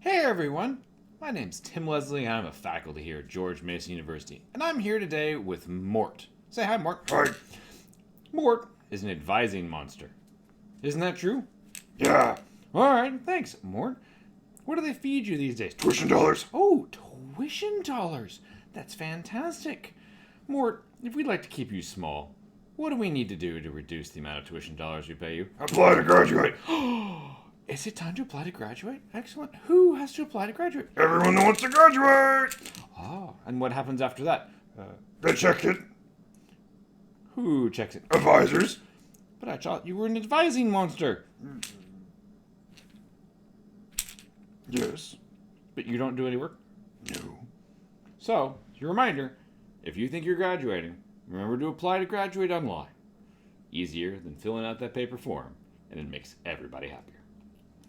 Hey everyone! My name's Tim Leslie and I'm a faculty here at George Mason University. And I'm here today with Mort. Say hi, Mort. Hi. Mort is an advising monster. Isn't that true? Yeah. Alright, thanks, Mort. What do they feed you these days? Tuition dollars. Oh, tuition dollars. That's fantastic. Mort, if we'd like to keep you small, what do we need to do to reduce the amount of tuition dollars we pay you? Apply to graduate. Is it time to apply to graduate? Excellent. Who has to apply to graduate? Everyone that wants to graduate. Oh, and what happens after that? They check it. Who checks it? Advisors. But I thought you were an advising monster. Yes. But you don't do any work? No. So, your reminder, if you think you're graduating, remember to apply to graduate online. Easier than filling out that paper form, and it makes everybody happier.